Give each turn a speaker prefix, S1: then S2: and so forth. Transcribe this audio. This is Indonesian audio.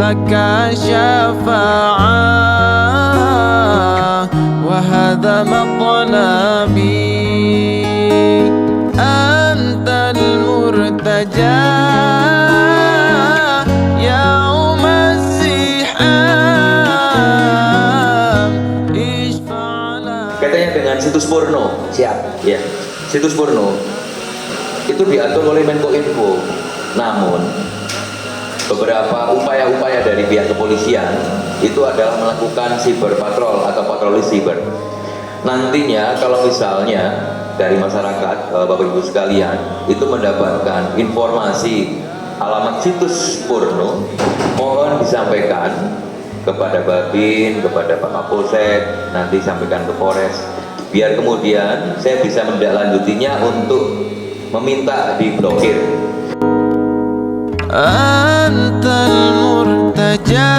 S1: لك شفاعة وهذا مطلبي أنت المرتجى يوم الزحام اشفع لنا.
S2: Katanya dengan situs porno.
S3: Siap.
S2: Ya, situs porno itu diatur oleh Menkominfo. Namun beberapa upaya-upaya dari pihak kepolisian itu adalah melakukan cyber patrol atau patroli cyber. Nantinya kalau misalnya dari masyarakat, Bapak Ibu sekalian, itu mendapatkan informasi alamat situs porno, mohon disampaikan kepada Babin, kepada Pak Kapolsek, nanti sampaikan ke Polres, biar kemudian saya bisa menindaklanjutinya untuk meminta diblokir.
S1: أنت المرتجى